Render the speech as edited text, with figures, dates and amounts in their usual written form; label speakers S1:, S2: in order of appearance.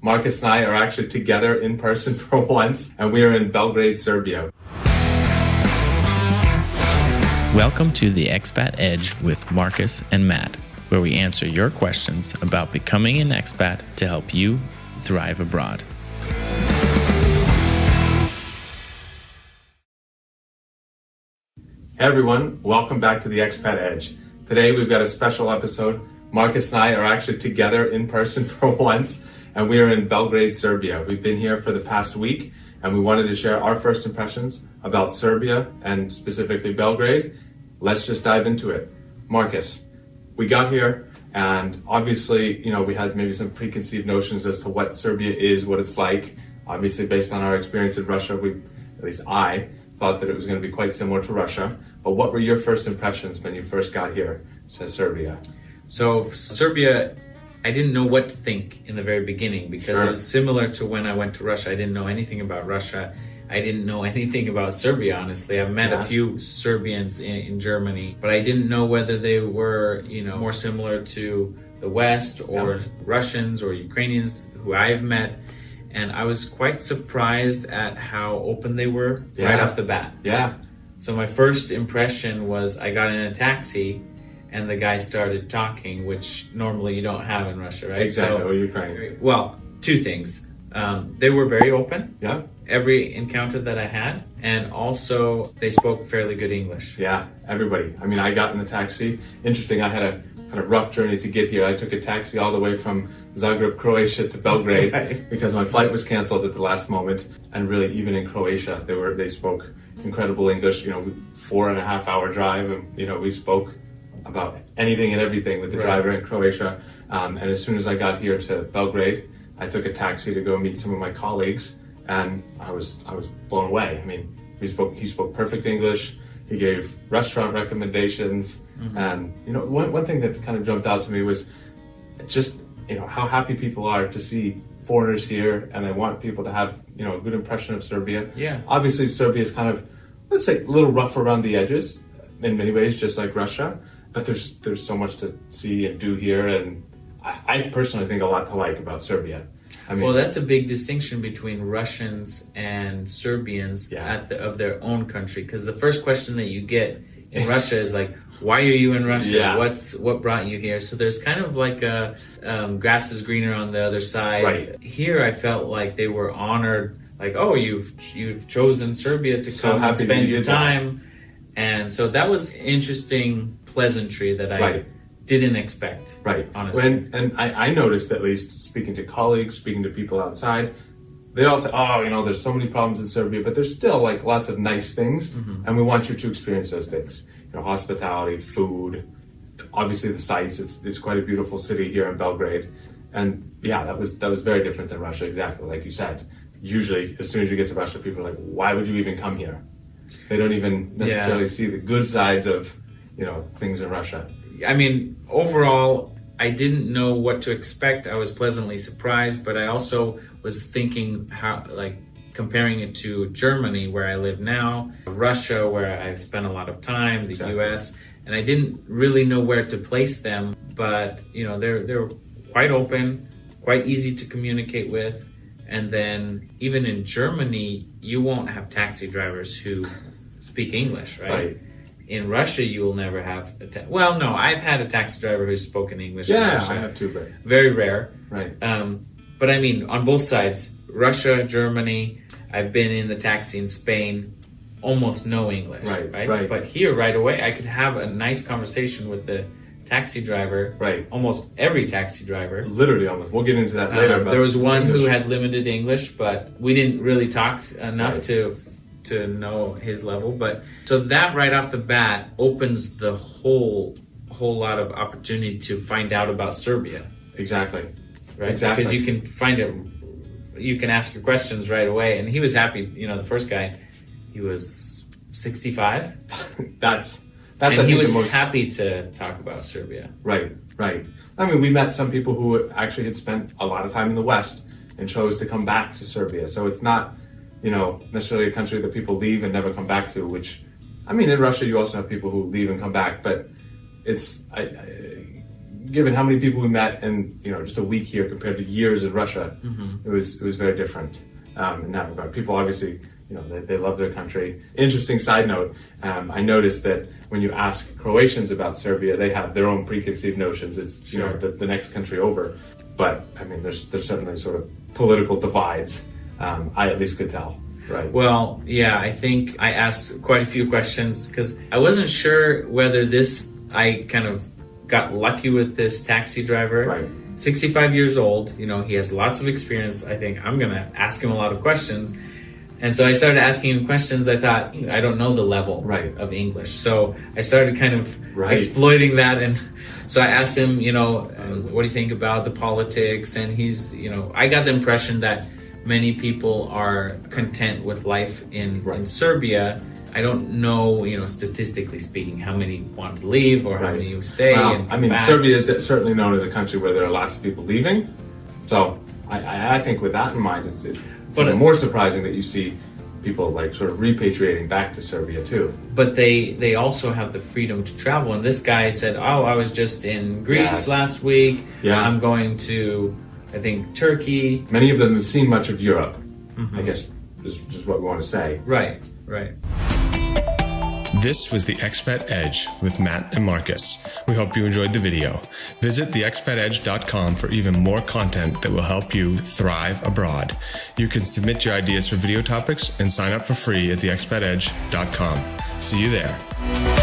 S1: Marcus and I are actually together in person for once, and we are in Belgrade, Serbia.
S2: Welcome to the Expat Edge with Marcus and Matt, where we answer your questions about becoming an expat to help you thrive abroad.
S1: Hey everyone, welcome back to the Expat Edge. Today we've got a special episode. Marcus and I are actually together in person for once, and we are in Belgrade, Serbia. We've been here for the past week, and we wanted to share our first impressions about Serbia and specifically Belgrade. Let's just dive into it. Marcus, we got here and obviously, we had maybe some preconceived notions as to what Serbia is, what it's like. Obviously, based on our experience in Russia, at least I thought that it was going to be quite similar to Russia. But what were your first impressions when you first got here to Serbia?
S3: So Serbia, I didn't know what to think in the very beginning because It was similar to when I went to Russia. I didn't know anything about Russia. I didn't know anything about Serbia, honestly. I've met a few Serbians in Germany, but I didn't know whether they were, more similar to the West or Russians or Ukrainians who I've met. And I was quite surprised at how open they were right off the bat.
S1: Yeah.
S3: So my first impression was I got in a taxi and the guy started talking, which normally you don't have in Russia, right?
S1: Exactly, or Ukraine.
S3: Well, two things. They were very open.
S1: Yeah.
S3: Every encounter that I had, and also they spoke fairly good English.
S1: Yeah, everybody. I mean, I got in the taxi. Interesting, I had a kind of rough journey to get here. I took a taxi all the way from Zagreb, Croatia to Belgrade because my flight was canceled at the last moment. And really, even in Croatia, they spoke incredible English. 4.5 hour drive, and we spoke about anything and everything with the driver in Croatia. And as soon as I got here to Belgrade, I took a taxi to go meet some of my colleagues, and I was blown away. I mean, he spoke perfect English. He gave restaurant recommendations, and one thing that kind of jumped out to me was just how happy people are to see foreigners here, and they want people to have a good impression of Serbia.
S3: Yeah.
S1: Obviously, Serbia is kind of, let's say, a little rough around the edges in many ways, just like Russia. But there's so much to see and do here, and I personally think a lot to like about Serbia. I mean,
S3: well, that's a big distinction between Russians and Serbians of their own country. Because the first question that you get in Russia is like, "Why are you in Russia?
S1: Yeah.
S3: What brought you here?" So there's kind of like a grass is greener on the other side.
S1: Right.
S3: Here, I felt like they were honored. Like, oh, you've chosen Serbia to come and spend your time, and so that was interesting pleasantry that I didn't expect.
S1: Right.
S3: Honestly.
S1: I noticed, at least speaking to colleagues, speaking to people outside, they all say, "Oh, there's so many problems in Serbia, but there's still like lots of nice things, and we want you to experience those things. Hospitality, food, obviously the sights. It's quite a beautiful city here in Belgrade, and that was very different than Russia. Exactly like you said. Usually, as soon as you get to Russia, people are like, "Why would you even come here?" They don't even necessarily see the good sides of things in Russia.
S3: I mean, overall, I didn't know what to expect. I was pleasantly surprised, but I also was thinking how, comparing it to Germany, where I live now, Russia, where I've spent a lot of time, the US, and I didn't really know where to place them. But they're quite open, quite easy to communicate with. And then even in Germany, you won't have taxi drivers who speak English, right? In Russia, you will never have I've had a taxi driver who's spoken English.
S1: Yeah,
S3: in Russia.
S1: I have too, but
S3: very rare.
S1: Right.
S3: But I mean, on both sides, Russia, Germany, I've been in the taxi in Spain, almost no English. Right. But here, right away, I could have a nice conversation with the taxi driver.
S1: Right.
S3: Almost every taxi driver.
S1: Literally almost. We'll get into that later.
S3: There was one who had limited English, but we didn't really talk enough to know his level. But so that right off the bat opens the whole lot of opportunity to find out about Serbia.
S1: Exactly.
S3: Right.
S1: Exactly.
S3: Because you can find it, you can ask your questions right away. And he was happy. The first guy, he was 65.
S1: That's
S3: and he was happy to talk about Serbia.
S1: Right. I mean, we met some people who actually had spent a lot of time in the West and chose to come back to Serbia. So it's not, necessarily a country that people leave and never come back to, which, I mean, in Russia, you also have people who leave and come back, but given how many people we met in just a week here compared to years in Russia, it was very different in that regard. People obviously, they love their country. Interesting side note, I noticed that when you ask Croatians about Serbia, they have their own preconceived notions. It's the next country over, but I mean there's certainly sort of political divides. I at least could tell. Right.
S3: Well, yeah, I think I asked quite a few questions because I wasn't sure whether I kind of got lucky with this taxi driver.
S1: Right.
S3: 65 years old, he has lots of experience. I think I'm going to ask him a lot of questions. And so I started asking him questions. I thought, I don't know the level of English. So I started kind of exploiting that. And so I asked him, what do you think about the politics? And he's, I got the impression that many people are content with life in Serbia. I don't know, statistically speaking, how many want to leave or how many stay.
S1: Well, I mean, Serbia is certainly known as a country where there are lots of people leaving. So I think with that in mind, it's even more surprising that you see people like sort of repatriating back to Serbia too.
S3: But they also have the freedom to travel. And this guy said, I was just in Greece last week.
S1: Yeah.
S3: I'm going to, I think, Turkey.
S1: Many of them have seen much of Europe, I guess is what we want to say.
S3: Right.
S4: This was the Expat Edge with Matt and Marcus. We hope you enjoyed the video. Visit theexpatedge.com for even more content that will help you thrive abroad. You can submit your ideas for video topics and sign up for free at theexpatedge.com. See you there.